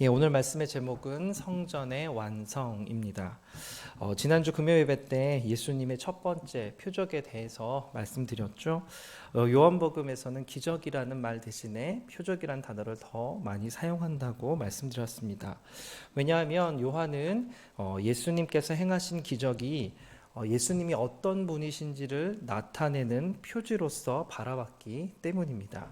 오늘 말씀의 제목은 성전의 완성입니다. 지난주 금요 예배 때 예수님의 첫 번째 표적에 대해서 말씀드렸죠. 요한복음에서는 기적이라는 말 대신에 표적이라는 단어를 더 많이 사용한다고 말씀드렸습니다. 왜냐하면 요한은 예수님께서 행하신 기적이 예수님이 어떤 분이신지를 나타내는 표지로서 바라봤기 때문입니다.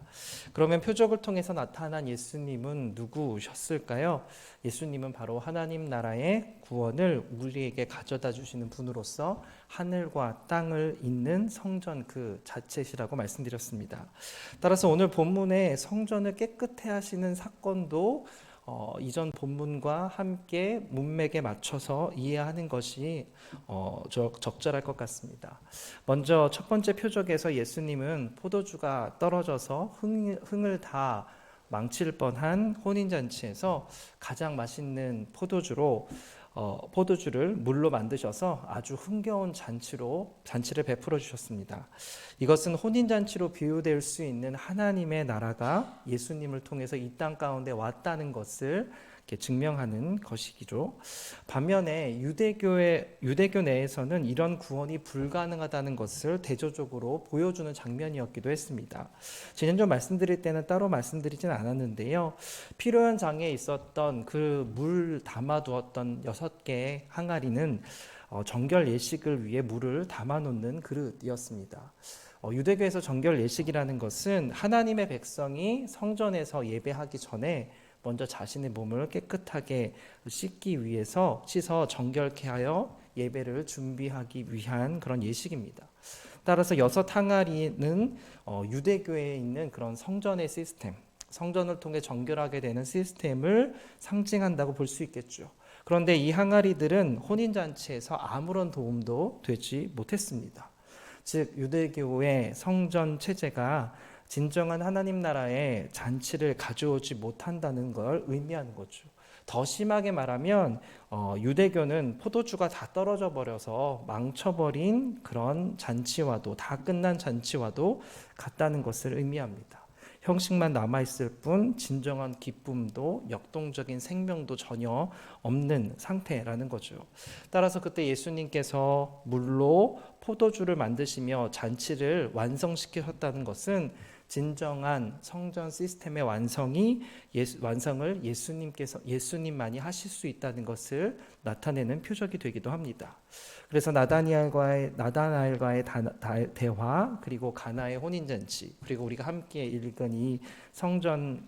그러면 표적을 통해서 나타난 예수님은 누구셨을까요? 예수님은 바로 하나님 나라의 구원을 우리에게 가져다 주시는 분으로서 하늘과 땅을 잇는 성전 그 자체시라고 말씀드렸습니다. 따라서 오늘 본문의 성전을 깨끗해 하시는 사건도 이전 본문과 함께 문맥에 맞춰서 이해하는 것이 적절할 것 같습니다. 먼저 첫 번째 표적에서 예수님은 포도주가 떨어져서 흥을 다 망칠 뻔한 혼인잔치에서 가장 맛있는 포도주를 물로 만드셔서 아주 흥겨운 잔치를 베풀어 주셨습니다. 이것은 혼인잔치로 비유될 수 있는 하나님의 나라가 예수님을 통해서 이 땅 가운데 왔다는 것을 증명하는 것이기죠. 반면에 유대교 내에서는 이런 구원이 불가능하다는 것을 대조적으로 보여주는 장면이었기도 했습니다. 지난주 말씀드릴 때는 따로 말씀드리진 않았는데요. 필요한 장에 있었던 그 물 담아두었던 6개의 항아리는 정결 예식을 위해 물을 담아놓는 그릇이었습니다. 유대교에서 정결 예식이라는 것은 하나님의 백성이 성전에서 예배하기 전에 먼저 자신의 몸을 깨끗하게 씻어 정결케 하여 예배를 준비하기 위한 그런 예식입니다. 따라서 6항아리는 유대교에 있는 그런 성전의 시스템, 성전을 통해 정결하게 되는 시스템을 상징한다고 볼 수 있겠죠. 그런데 이 항아리들은 혼인잔치에서 아무런 도움도 되지 못했습니다. 즉 유대교의 성전 체제가 진정한 하나님 나라의 잔치를 가져오지 못한다는 걸 의미하는 거죠. 더 심하게 말하면 유대교는 포도주가 다 떨어져 버려서 망쳐버린 그런 잔치와도 다 끝난 잔치와도 같다는 것을 의미합니다. 형식만 남아있을 뿐 진정한 기쁨도 역동적인 생명도 전혀 없는 상태라는 거죠. 따라서 그때 예수님께서 물로 포도주를 만드시며 잔치를 완성시키셨다는 것은 진정한 성전 시스템의 완성을 예수님만이 하실 수 있다는 것을 나타내는 표적이 되기도 합니다. 그래서 나다나엘과의 대화, 그리고 가나의 혼인잔치, 그리고 우리가 함께 읽은 이 성전을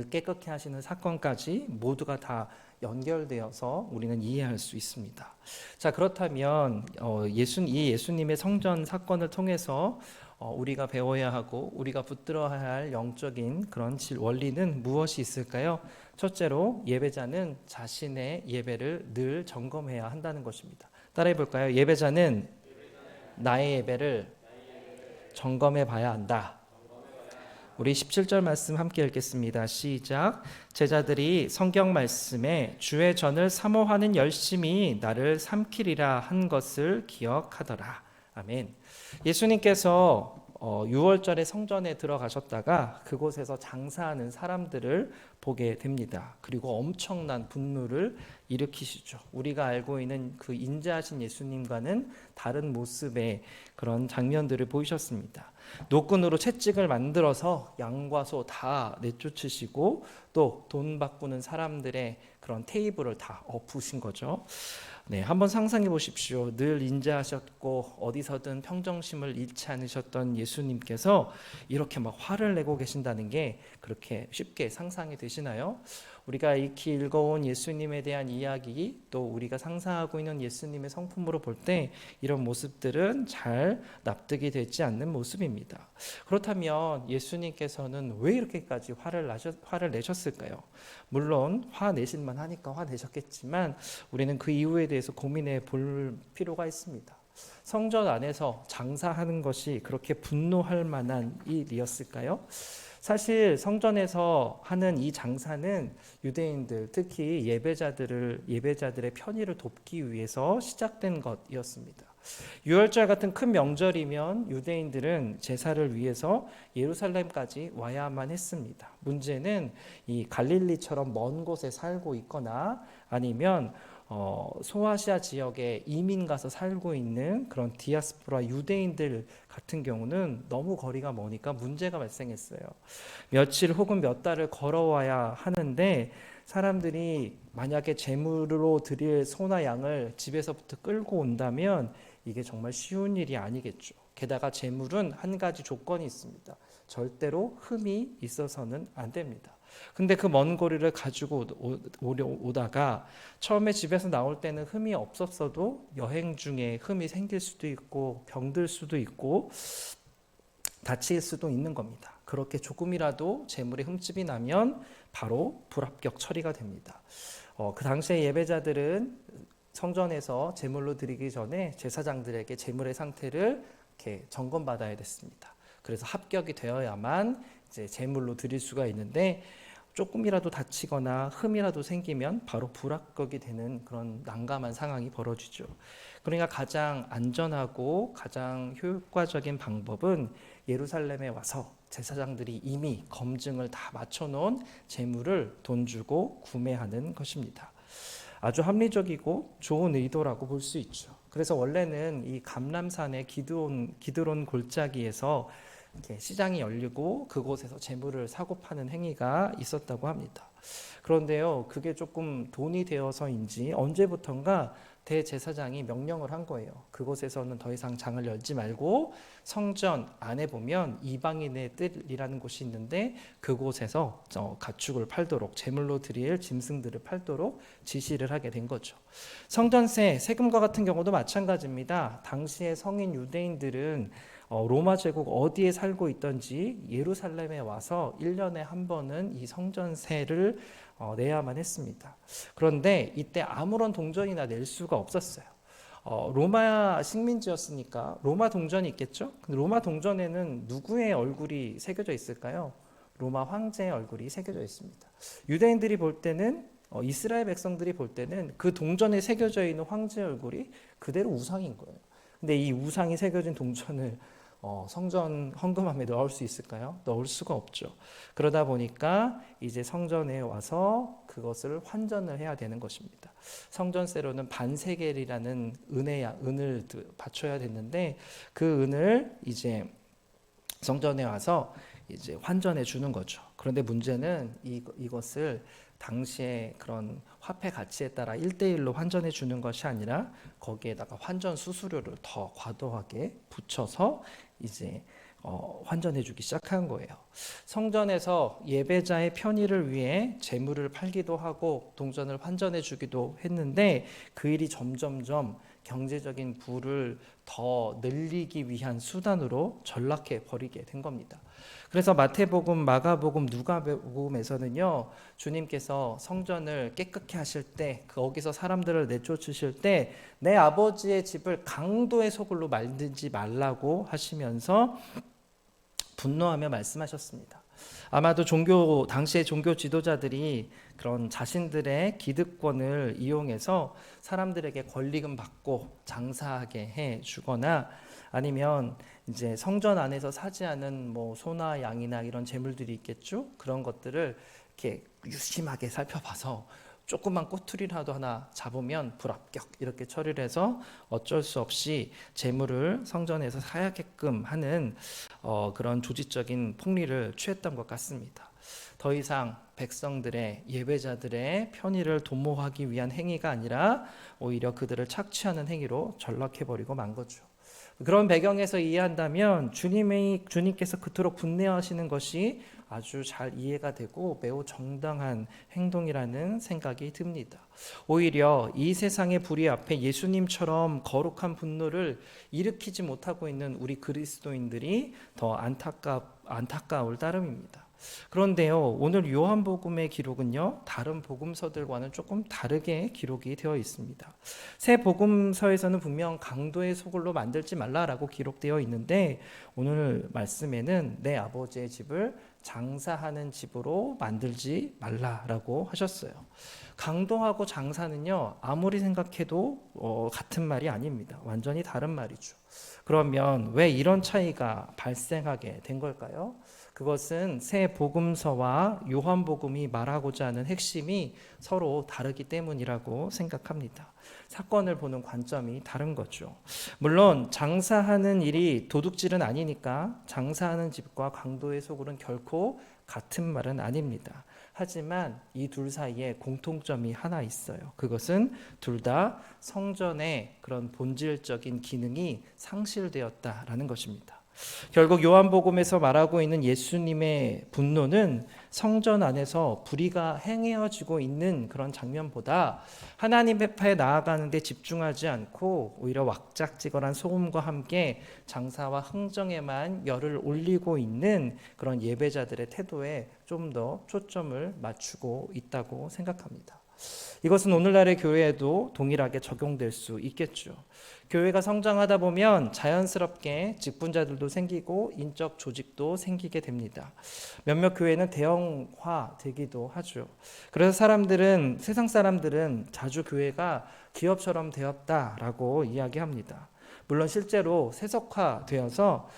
깨끗게 하시는 사건까지 모두가 다 연결되어서 우리는 이해할 수 있습니다. 자, 그렇다면 예수님의 성전 사건을 통해서 우리가 배워야 하고 우리가 붙들어야 할 영적인 그런 원리는 무엇이 있을까요? 첫째로 예배자는 자신의 예배를 늘 점검해야 한다는 것입니다. 따라해 볼까요? 예배자는 나의 예배를 점검해 봐야 한다. 우리 17절 말씀 함께 읽겠습니다. 시작. 제자들이 성경 말씀에 주의 전을 사모하는 열심이 나를 삼키리라 한 것을 기억하더라. 아멘. 예수님께서 6월절에 성전에 들어가셨다가 그곳에서 장사하는 사람들을 보게 됩니다. 그리고 엄청난 분노를 일으키시죠. 우리가 알고 있는 그 인자하신 예수님과는 다른 모습의 그런 장면들을 보이셨습니다. 노끈으로 채찍을 만들어서 양과 소 다 내쫓으시고 또 돈 바꾸는 사람들의 그런 테이블을 다 엎으신 거죠. 네, 한번 상상해 보십시오. 늘 인자하셨고 어디서든 평정심을 잃지 않으셨던 예수님께서 이렇게 막 화를 내고 계신다는 게 그렇게 쉽게 상상이 되시나요? 우리가 익히 읽어온 예수님에 대한 이야기, 또 우리가 상상하고 있는 예수님의 성품으로 볼 때 이런 모습들은 잘 납득이 되지 않는 모습입니다. 그렇다면 예수님께서는 왜 이렇게까지 화를 내셨을까요? 물론 화내실만 하니까 화내셨겠지만 우리는 그 이유에 대해서 고민해 볼 필요가 있습니다. 성전 안에서 장사하는 것이 그렇게 분노할 만한 일이었을까요? 사실 성전에서 하는 이 장사는 유대인들, 특히 예배자들의 편의를 돕기 위해서 시작된 것이었습니다. 유월절 같은 큰 명절이면 유대인들은 제사를 위해서 예루살렘까지 와야만 했습니다. 문제는 이 갈릴리처럼 먼 곳에 살고 있거나 아니면 소아시아 지역에 이민 가서 살고 있는 그런 디아스포라 유대인들 같은 경우는 너무 거리가 머니까 문제가 발생했어요. 며칠 혹은 몇 달을 걸어와야 하는데 사람들이 만약에 제물로 드릴 소나 양을 집에서부터 끌고 온다면 이게 정말 쉬운 일이 아니겠죠. 게다가 제물은 한 가지 조건이 있습니다. 절대로 흠이 있어서는 안 됩니다. 근데 그 먼 거리를 가지고 오다가 처음에 집에서 나올 때는 흠이 없었어도 여행 중에 흠이 생길 수도 있고 병들 수도 있고 다칠 수도 있는 겁니다. 그렇게 조금이라도 제물에 흠집이 나면 바로 불합격 처리가 됩니다. 그 당시에 예배자들은 성전에서 제물로 드리기 전에 제사장들에게 제물의 상태를 이렇게 점검받아야 됐습니다. 그래서 합격이 되어야만 이제 제물로 드릴 수가 있는데 조금이라도 다치거나 흠이라도 생기면 바로 불합격이 되는 그런 난감한 상황이 벌어지죠. 그러니까 가장 안전하고 가장 효과적인 방법은 예루살렘에 와서 제사장들이 이미 검증을 다 맞춰놓은 제물을 돈 주고 구매하는 것입니다. 아주 합리적이고 좋은 의도라고 볼 수 있죠. 그래서 원래는 이 감람산의 기드론 골짜기에서 이렇게 시장이 열리고 그곳에서 재물을 사고 파는 행위가 있었다고 합니다. 그런데요, 그게 조금 돈이 되어서인지 언제부턴가 대제사장이 명령을 한 거예요. 그곳에서는 더 이상 장을 열지 말고 성전 안에 보면 이방인의 뜰이라는 곳이 있는데 그곳에서 가축을 팔도록 제물로 드릴 짐승들을 팔도록 지시를 하게 된 거죠. 성전세, 세금과 같은 경우도 마찬가지입니다. 당시의 성인 유대인들은 로마 제국 어디에 살고 있던지 예루살렘에 와서 1년에 한 번은 이 성전세를 내야만 했습니다. 그런데 이때 아무런 동전이나 낼 수가 없었어요. 로마 식민지였으니까 로마 동전이 있겠죠? 근데 로마 동전에는 누구의 얼굴이 새겨져 있을까요? 로마 황제의 얼굴이 새겨져 있습니다. 유대인들이 볼 때는 이스라엘 백성들이 볼 때는 그 동전에 새겨져 있는 황제의 얼굴이 그대로 우상인 거예요. 근데 이 우상이 새겨진 동전을 성전 헌금함에 넣을 수 있을까요? 넣을 수가 없죠. 그러다 보니까 이제 성전에 와서 그것을 환전을 해야 되는 것입니다. 성전세로는 반세겔이라는 은을 바쳐야 됐는데 그 은을 이제 성전에 와서 이제 환전해 주는 거죠. 그런데 문제는 이것을 당시에 그런 화폐 가치에 따라 1대1로 환전해 주는 것이 아니라 거기에다가 환전 수수료를 더 과도하게 붙여서 이제 환전해 주기 시작한 거예요. 성전에서 예배자의 편의를 위해 제물을 팔기도 하고 동전을 환전해 주기도 했는데 그 일이 점점점 경제적인 부를 더 늘리기 위한 수단으로 전락해 버리게 된 겁니다. 그래서 마태복음, 마가복음, 누가복음에서는요, 주님께서 성전을 깨끗게 하실 때, 거기서 사람들을 내쫓으실 때, 내 아버지의 집을 강도의 소굴로 만들지 말라고 하시면서 분노하며 말씀하셨습니다. 아마도 당시의 종교 지도자들이 그런 자신들의 기득권을 이용해서 사람들에게 권리금 받고 장사하게 해 주거나 아니면 이제 성전 안에서 사지 않은 뭐 소나 양이나 이런 재물들이 있겠죠. 그런 것들을 이렇게 유심하게 살펴봐서 조그만 꼬투리라도 하나 잡으면 불합격 이렇게 처리를 해서 어쩔 수 없이 재물을 성전에서 사야게끔 하는 그런 조직적인 폭리를 취했던 것 같습니다. 더 이상 백성들의 예배자들의 편의를 도모하기 위한 행위가 아니라 오히려 그들을 착취하는 행위로 전락해버리고 만 거죠. 그런 배경에서 이해한다면 주님께서 그토록 분노하시는 것이 아주 잘 이해가 되고 매우 정당한 행동이라는 생각이 듭니다. 오히려 이 세상의 불의 앞에 예수님처럼 거룩한 분노를 일으키지 못하고 있는 우리 그리스도인들이 더 안타까울 따름입니다. 그런데요, 오늘 요한복음의 기록은요, 다른 복음서들과는 조금 다르게 기록이 되어 있습니다. 새 복음서에서는 분명 강도의 소굴로 만들지 말라라고 기록되어 있는데 오늘 말씀에는 내 아버지의 집을 장사하는 집으로 만들지 말라라고 하셨어요. 강도하고 장사는요, 아무리 생각해도 같은 말이 아닙니다. 완전히 다른 말이죠. 그러면 왜 이런 차이가 발생하게 된 걸까요? 그것은 새 복음서와 요한복음이 말하고자 하는 핵심이 서로 다르기 때문이라고 생각합니다. 사건을 보는 관점이 다른 거죠. 물론 장사하는 일이 도둑질은 아니니까 장사하는 집과 강도의 소굴은 결코 같은 말은 아닙니다. 하지만 이 둘 사이에 공통점이 하나 있어요. 그것은 둘 다 성전의 그런 본질적인 기능이 상실되었다라는 것입니다. 결국 요한복음에서 말하고 있는 예수님의 분노는 성전 안에서 불의가 행해지고 있는 그런 장면보다 하나님 앞에 나아가는 데 집중하지 않고 오히려 왁작지껄한 소음과 함께 장사와 흥정에만 열을 올리고 있는 그런 예배자들의 태도에 좀 더 초점을 맞추고 있다고 생각합니다. 이것은 오늘날의 교회에도 동일하게 적용될 수 있겠죠. 교회가 성장하다 보면 자연스럽게 직분자들도 생기고 인적 조직도 생기게 됩니다. 몇몇 교회는 대형화 되기도 하죠. 그래서 세상 사람들은 자주 교회가 기업처럼 되었다라고 이야기합니다. 물론 실제로 세속화되어서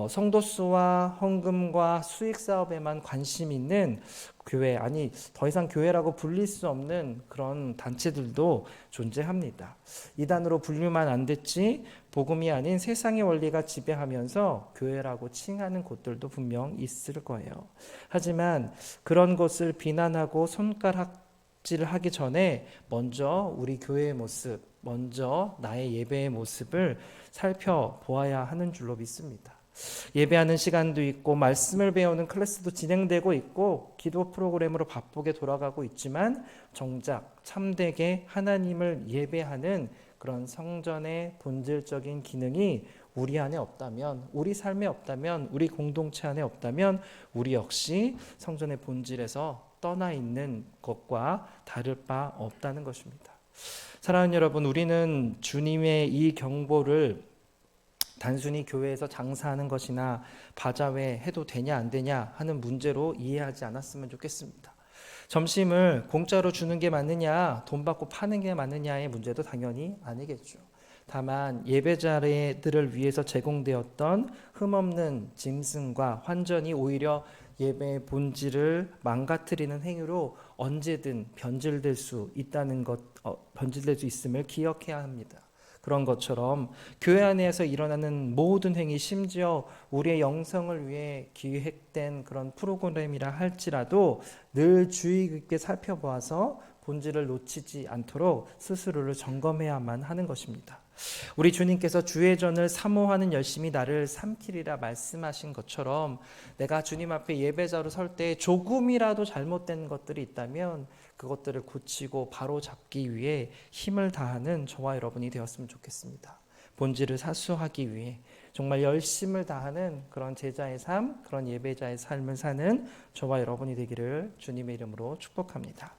성도 수와 헌금과 수익 사업에만 관심 있는 교회, 아니 더 이상 교회라고 불릴 수 없는 그런 단체들도 존재합니다. 이단으로 분류만 안 됐지 복음이 아닌 세상의 원리가 지배하면서 교회라고 칭하는 곳들도 분명 있을 거예요. 하지만 그런 것을 비난하고 손가락질을 하기 전에 먼저 우리 교회의 모습, 먼저 나의 예배의 모습을 살펴보아야 하는 줄로 믿습니다. 예배하는 시간도 있고 말씀을 배우는 클래스도 진행되고 있고 기도 프로그램으로 바쁘게 돌아가고 있지만 정작 참되게 하나님을 예배하는 그런 성전의 본질적인 기능이 우리 안에 없다면, 우리 삶에 없다면, 우리 공동체 안에 없다면 우리 역시 성전의 본질에서 떠나 있는 것과 다를 바 없다는 것입니다. 사랑하는 여러분, 우리는 주님의 이 경보를 단순히 교회에서 장사하는 것이나 바자회 해도 되냐 안 되냐 하는 문제로 이해하지 않았으면 좋겠습니다. 점심을 공짜로 주는 게 맞느냐, 돈 받고 파는 게 맞느냐의 문제도 당연히 아니겠죠. 다만 예배자들을 위해서 제공되었던 흠없는 짐승과 환전이 오히려 예배의 본질을 망가뜨리는 행위로 언제든 변질될 수 있음을 기억해야 합니다. 그런 것처럼 교회 안에서 일어나는 모든 행위, 심지어 우리의 영성을 위해 기획된 그런 프로그램이라 할지라도 늘 주의 깊게 살펴보아서 본질을 놓치지 않도록 스스로를 점검해야만 하는 것입니다. 우리 주님께서 주의 전을 사모하는 열심히 나를 삼키리라 말씀하신 것처럼 내가 주님 앞에 예배자로 설 때 조금이라도 잘못된 것들이 있다면 그것들을 고치고 바로 잡기 위해 힘을 다하는 저와 여러분이 되었으면 좋겠습니다. 본질을 사수하기 위해 정말 열심을 다하는 그런 제자의 삶, 그런 예배자의 삶을 사는 저와 여러분이 되기를 주님의 이름으로 축복합니다.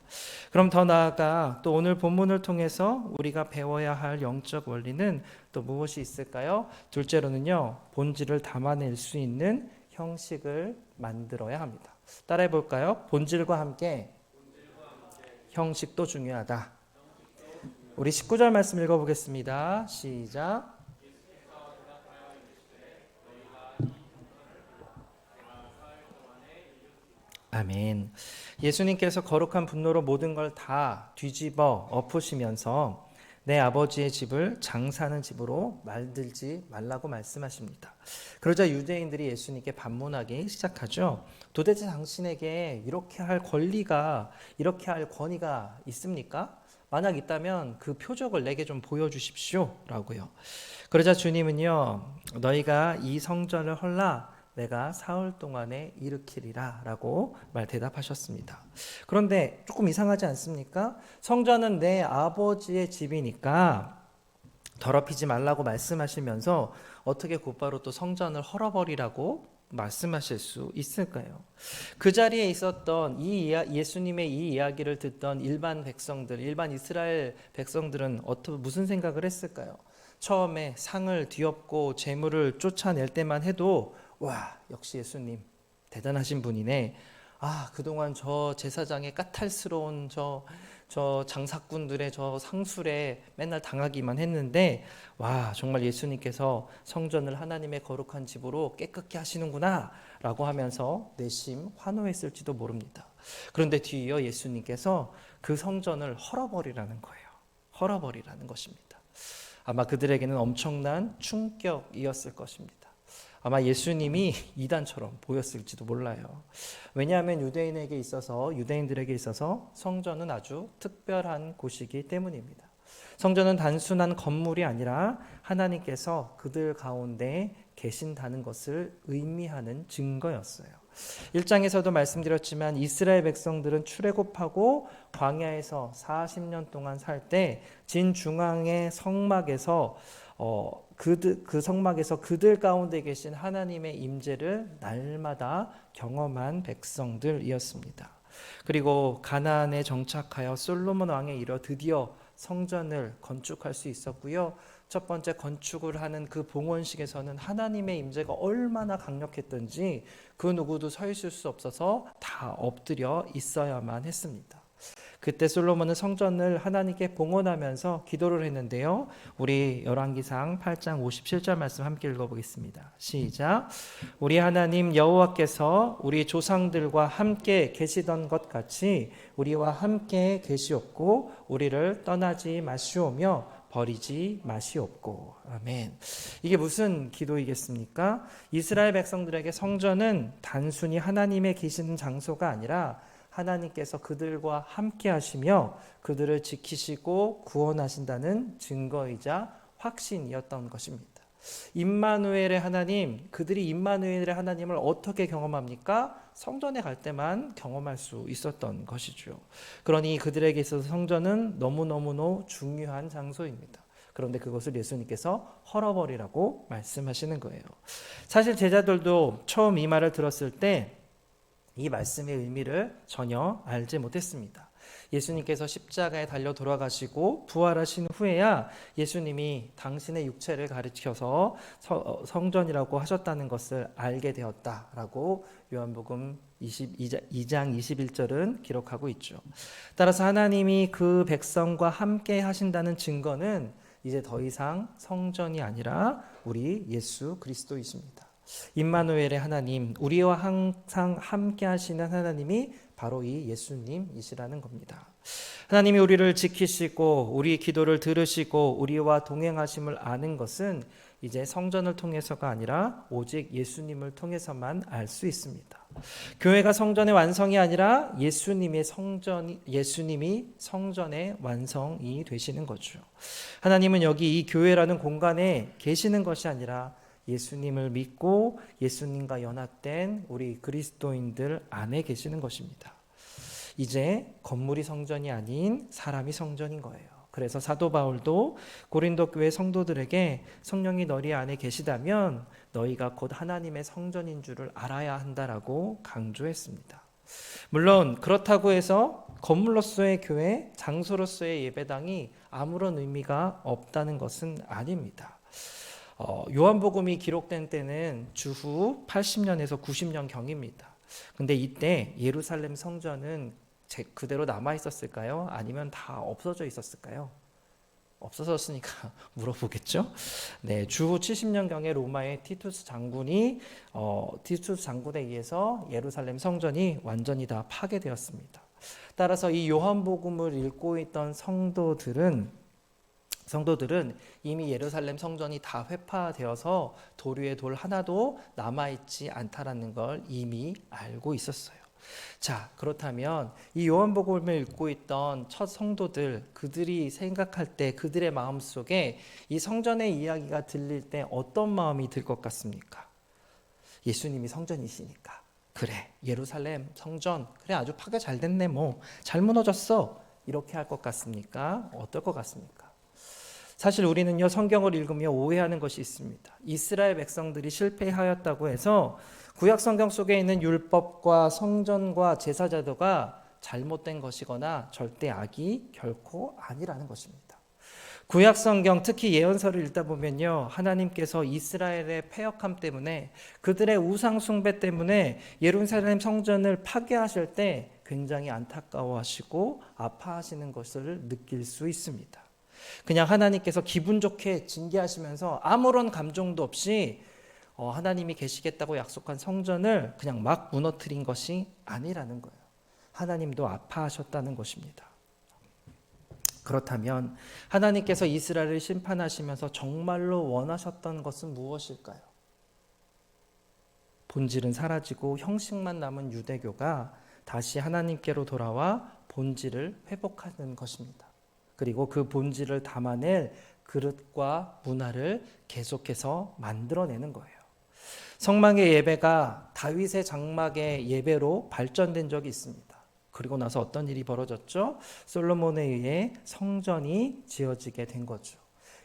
그럼 더 나아가 또 오늘 본문을 통해서 우리가 배워야 할 영적 원리는 또 무엇이 있을까요? 둘째로는요, 본질을 담아낼 수 있는 형식을 만들어야 합니다. 따라해 볼까요? 본질과 함께 형식도 중요하다. 우리 19절 말씀 읽어보겠습니다. 시작. 아멘. 예수님께서 거룩한 분노로 모든 걸 다 뒤집어 엎으시면서 내 아버지의 집을 장사하는 집으로 만들지 말라고 말씀하십니다. 그러자 유대인들이 예수님께 반문하기 시작하죠. 도대체 당신에게 이렇게 할 권리가, 이렇게 할 권위가 있습니까? 만약 있다면 그 표적을 내게 좀 보여주십시오 라고요. 그러자 주님은요, 너희가 이 성전을 헐라 내가 사흘 동안에 일으키리라 라고 대답하셨습니다. 그런데 조금 이상하지 않습니까? 성전은 내 아버지의 집이니까 더럽히지 말라고 말씀하시면서 어떻게 곧바로 또 성전을 헐어버리라고 말씀하실 수 있을까요? 그 자리에 있었던 예수님의 이 이야기를 듣던 일반 이스라엘 백성들은 무슨 생각을 했을까요? 처음에 상을 뒤엎고 재물을 쫓아낼 때만 해도 와, 역시 예수님 대단하신 분이네. 아, 그동안 저 제사장의 까탈스러운 저 장사꾼들의 저 상술에 맨날 당하기만 했는데, 와, 정말 예수님께서 성전을 하나님의 거룩한 집으로 깨끗게 하시는구나 라고 하면서 내심 환호했을지도 모릅니다. 그런데 뒤이어 예수님께서 그 성전을 헐어버리라는 거예요. 헐어버리라는 것입니다. 아마 그들에게는 엄청난 충격이었을 것입니다. 아마 예수님이 이단처럼 보였을지도 몰라요. 왜냐하면 유대인들에게 있어서 성전은 아주 특별한 곳이기 때문입니다. 성전은 단순한 건물이 아니라 하나님께서 그들 가운데 계신다는 것을 의미하는 증거였어요. 1장에서도 말씀드렸지만 이스라엘 백성들은 출애굽하고 광야에서 40년 동안 살 때 진중앙의 성막에서 그 성막에서 그들 가운데 계신 하나님의 임재를 날마다 경험한 백성들이었습니다. 그리고 가나안에 정착하여 솔로몬 왕에 이르러 드디어 성전을 건축할 수 있었고요. 첫 번째 건축을 하는 그 봉헌식에서는 하나님의 임재가 얼마나 강력했던지 그 누구도 서 있을 수 없어서 다 엎드려 있어야만 했습니다. 그때 솔로몬은 성전을 하나님께 봉헌하면서 기도를 했는데요. 우리 열왕기상 8장 57절 말씀 함께 읽어보겠습니다. 시작. 우리 하나님 여호와께서 우리 조상들과 함께 계시던 것 같이 우리와 함께 계시옵고 우리를 떠나지 마시오며 버리지 마시옵고. 아멘. 이게 무슨 기도이겠습니까? 이스라엘 백성들에게 성전은 단순히 하나님의 계시는 장소가 아니라 하나님께서 그들과 함께 하시며 그들을 지키시고 구원하신다는 증거이자 확신이었던 것입니다. 임마누엘의 하나님, 그들이 임마누엘의 하나님을 어떻게 경험합니까? 성전에 갈 때만 경험할 수 있었던 것이죠. 그러니 그들에게 있어서 성전은 너무너무 중요한 장소입니다. 그런데 그것을 예수님께서 헐어버리라고 말씀하시는 거예요. 사실 제자들도 처음 이 말을 들었을 때 이 말씀의 의미를 전혀 알지 못했습니다. 예수님께서 십자가에 달려 돌아가시고 부활하신 후에야 예수님이 당신의 육체를 가리켜서 성전이라고 하셨다는 것을 알게 되었다라고 요한복음 2장 21절은 기록하고 있죠. 따라서 하나님이 그 백성과 함께 하신다는 증거는 이제 더 이상 성전이 아니라 우리 예수 그리스도이십니다. 임마누엘의 하나님, 우리와 항상 함께 하시는 하나님이 바로 이 예수님이시라는 겁니다. 하나님이 우리를 지키시고 우리 기도를 들으시고 우리와 동행하심을 아는 것은 이제 성전을 통해서가 아니라 오직 예수님을 통해서만 알 수 있습니다. 교회가 성전의 완성이 아니라 예수님이 성전의 완성이 되시는 거죠. 하나님은 여기 이 교회라는 공간에 계시는 것이 아니라 예수님을 믿고 예수님과 연합된 우리 그리스도인들 안에 계시는 것입니다. 이제 건물이 성전이 아닌 사람이 성전인 거예요. 그래서 사도 바울도 고린도 교회 성도들에게 성령이 너희 안에 계시다면 너희가 곧 하나님의 성전인 줄을 알아야 한다라고 강조했습니다. 물론 그렇다고 해서 건물로서의 교회, 장소로서의 예배당이 아무런 의미가 없다는 것은 아닙니다. 요한복음이 기록된 때는 주후 80년에서 90년 경입니다. 근데 이때 예루살렘 성전은 그대로 남아 있었을까요? 아니면 다 없어져 있었을까요? 없어졌으니까 물어보겠죠. 네, 주후 70년경에 로마의 티투스 장군에 의해서 예루살렘 성전이 완전히 다 파괴되었습니다. 따라서 이 요한복음을 읽고 있던 성도들은 이미 예루살렘 성전이 다 회파되어서 돌 위에 돌 하나도 남아있지 않다라는 걸 이미 알고 있었어요. 자, 그렇다면 이 요한복음을 읽고 있던 첫 성도들, 그들이 생각할 때 그들의 마음속에 이 성전의 이야기가 들릴 때 어떤 마음이 들 것 같습니까? 예수님이 성전이시니까. 그래, 예루살렘 성전, 그래 아주 파괴 잘 됐네, 잘 무너졌어, 이렇게 할 것 같습니까? 어떨 것 같습니까? 사실 우리는요, 성경을 읽으며 오해하는 것이 있습니다. 이스라엘 백성들이 실패하였다고 해서 구약 성경 속에 있는 율법과 성전과 제사제도가 잘못된 것이거나 절대 악이 결코 아니라는 것입니다. 구약 성경 특히 예언서를 읽다 보면요, 하나님께서 이스라엘의 패역함 때문에, 그들의 우상 숭배 때문에 예루살렘 성전을 파괴하실 때 굉장히 안타까워하시고 아파하시는 것을 느낄 수 있습니다. 그냥 하나님께서 기분 좋게 징계하시면서 아무런 감정도 없이 하나님이 계시겠다고 약속한 성전을 그냥 막 무너뜨린 것이 아니라는 거예요. 하나님도 아파하셨다는 것입니다. 그렇다면 하나님께서 이스라엘을 심판하시면서 정말로 원하셨던 것은 무엇일까요? 본질은 사라지고 형식만 남은 유대교가 다시 하나님께로 돌아와 본질을 회복하는 것입니다. 그리고 그 본질을 담아낼 그릇과 문화를 계속해서 만들어내는 거예요. 성막의 예배가 다윗의 장막의 예배로 발전된 적이 있습니다. 그리고 나서 어떤 일이 벌어졌죠? 솔로몬에 의해 성전이 지어지게 된 거죠.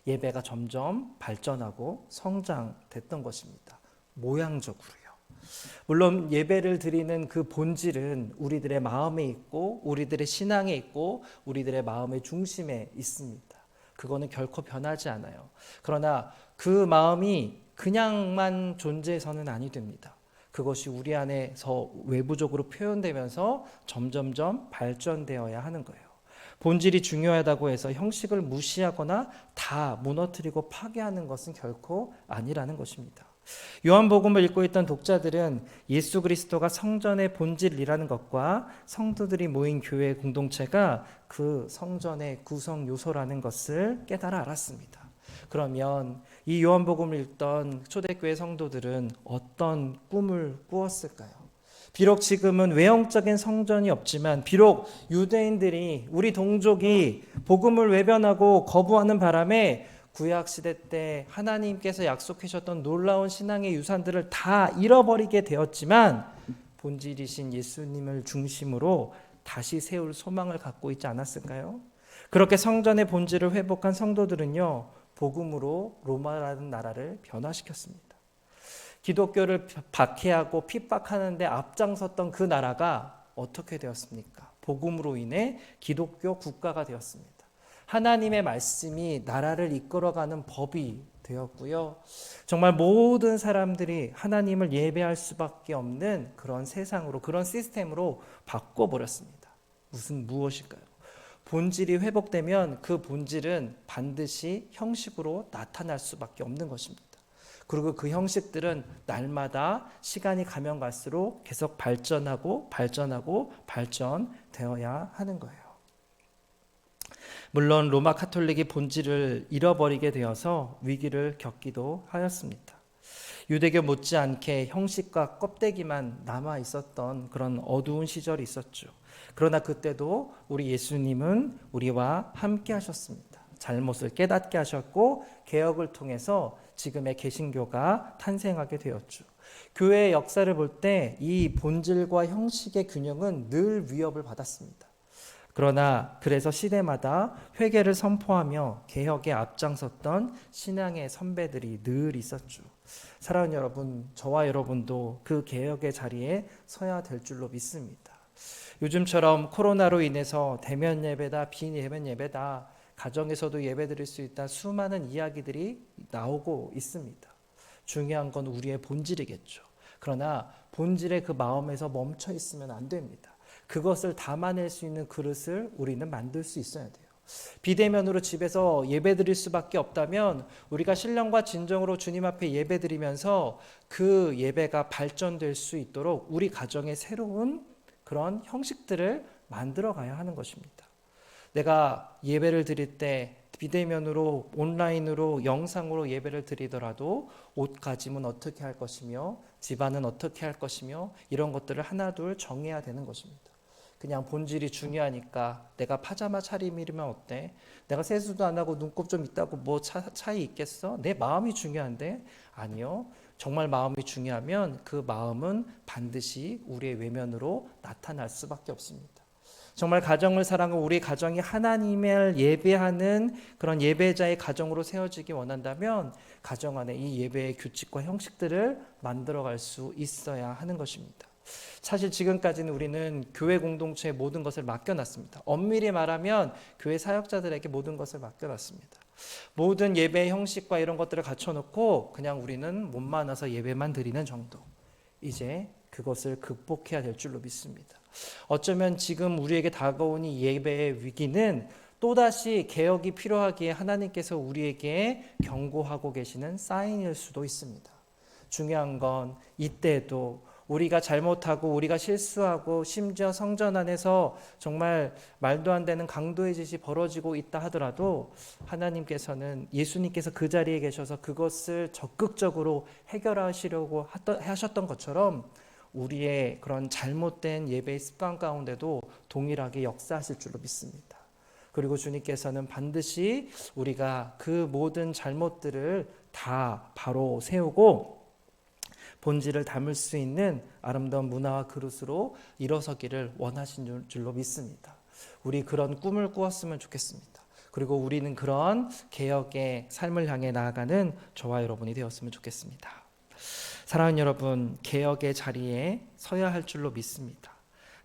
예배가 점점 발전하고 성장됐던 것입니다. 모양적으로요. 물론 예배를 드리는 그 본질은 우리들의 마음에 있고 우리들의 신앙에 있고 우리들의 마음의 중심에 있습니다. 그거는 결코 변하지 않아요. 그러나 그 마음이 그냥만 존재해서는 아니 됩니다. 그것이 우리 안에서 외부적으로 표현되면서 점점점 발전되어야 하는 거예요. 본질이 중요하다고 해서 형식을 무시하거나 다 무너뜨리고 파괴하는 것은 결코 아니라는 것입니다. 요한복음을 읽고 있던 독자들은 예수 그리스도가 성전의 본질이라는 것과 성도들이 모인 교회 공동체가 그 성전의 구성 요소라는 것을 깨달아 알았습니다. 그러면 이 요한복음을 읽던 초대교회 성도들은 어떤 꿈을 꾸었을까요? 비록 지금은 외형적인 성전이 없지만, 비록 유대인들이, 우리 동족이 복음을 외변하고 거부하는 바람에 구약시대 때 하나님께서 약속하셨던 놀라운 신앙의 유산들을 다 잃어버리게 되었지만, 본질이신 예수님을 중심으로 다시 세울 소망을 갖고 있지 않았을까요? 그렇게 성전의 본질을 회복한 성도들은요, 복음으로 로마라는 나라를 변화시켰습니다. 기독교를 박해하고 핍박하는 데 앞장섰던 그 나라가 어떻게 되었습니까? 복음으로 인해 기독교 국가가 되었습니다. 하나님의 말씀이 나라를 이끌어가는 법이 되었고요. 정말 모든 사람들이 하나님을 예배할 수밖에 없는 그런 세상으로, 그런 시스템으로 바꿔버렸습니다. 무엇일까요? 본질이 회복되면 그 본질은 반드시 형식으로 나타날 수밖에 없는 것입니다. 그리고 그 형식들은 날마다 시간이 가면 갈수록 계속 발전하고 발전되어야 하는 거예요. 물론 로마 카톨릭이 본질을 잃어버리게 되어서 위기를 겪기도 하였습니다. 유대교 못지않게 형식과 껍데기만 남아 있었던 그런 어두운 시절이 있었죠. 그러나 그때도 우리 예수님은 우리와 함께 하셨습니다. 잘못을 깨닫게 하셨고 개혁을 통해서 지금의 개신교가 탄생하게 되었죠. 교회의 역사를 볼 때 이 본질과 형식의 균형은 늘 위협을 받았습니다. 그러나 그래서 시대마다 회개를 선포하며 개혁에 앞장섰던 신앙의 선배들이 늘 있었죠. 사랑하는 여러분, 저와 여러분도 그 개혁의 자리에 서야 될 줄로 믿습니다. 요즘처럼 코로나로 인해서 대면 예배다, 비대면 예배다, 가정에서도 예배 드릴 수 있다, 수많은 이야기들이 나오고 있습니다. 중요한 건 우리의 본질이겠죠. 그러나 본질의 그 마음에서 멈춰 있으면 안 됩니다. 그것을 담아낼 수 있는 그릇을 우리는 만들 수 있어야 돼요. 비대면으로 집에서 예배 드릴 수밖에 없다면 우리가 신령과 진정으로 주님 앞에 예배 드리면서 그 예배가 발전될 수 있도록 우리 가정에 새로운 그런 형식들을 만들어 가야 하는 것입니다. 내가 예배를 드릴 때 비대면으로, 온라인으로, 영상으로 예배를 드리더라도 옷가짐은 어떻게 할 것이며 집안은 어떻게 할 것이며 이런 것들을 하나둘 정해야 되는 것입니다. 그냥 본질이 중요하니까 내가 파자마 차림이면 어때? 내가 세수도 안 하고 눈곱 좀 있다고 뭐 차이 있겠어? 내 마음이 중요한데? 아니요. 정말 마음이 중요하면 그 마음은 반드시 우리의 외면으로 나타날 수밖에 없습니다. 정말 가정을 사랑하고 우리 가정이 하나님을 예배하는 그런 예배자의 가정으로 세워지기 원한다면 가정 안에 이 예배의 규칙과 형식들을 만들어갈 수 있어야 하는 것입니다. 사실 지금까지는 우리는 교회 공동체에 모든 것을 맡겨놨습니다. 엄밀히 말하면 교회 사역자들에게 모든 것을 맡겨놨습니다. 모든 예배의 형식과 이런 것들을 갖춰놓고 그냥 우리는 몸 많아서 예배만 드리는 정도. 이제 그것을 극복해야 될 줄로 믿습니다. 어쩌면 지금 우리에게 다가온 이 예배의 위기는 또다시 개혁이 필요하기에 하나님께서 우리에게 경고하고 계시는 사인일 수도 있습니다. 중요한 건 이때도 우리가 잘못하고 우리가 실수하고 심지어 성전 안에서 정말 말도 안 되는 강도의 짓이 벌어지고 있다 하더라도 하나님께서는 예수님께서 그 자리에 계셔서 그것을 적극적으로 해결하시려고 하셨던 것처럼 우리의 그런 잘못된 예배의 습관 가운데도 동일하게 역사하실 줄로 믿습니다. 그리고 주님께서는 반드시 우리가 그 모든 잘못들을 다 바로 세우고 본질을 담을 수 있는 아름다운 문화와 그릇으로 일어서기를 원하신 줄로 믿습니다. 우리 그런 꿈을 꾸었으면 좋겠습니다. 그리고 우리는 그런 개혁의 삶을 향해 나아가는 저와 여러분이 되었으면 좋겠습니다. 사랑하는 여러분, 개혁의 자리에 서야 할 줄로 믿습니다.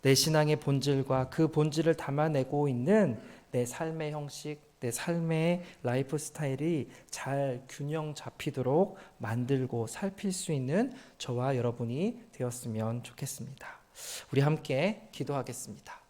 내 신앙의 본질과 그 본질을 담아내고 있는 내 삶의 형식, 내 삶의 라이프 스타일이 잘 균형 잡히도록 만들고 살필 수 있는 저와 여러분이 되었으면 좋겠습니다. 우리 함께 기도하겠습니다.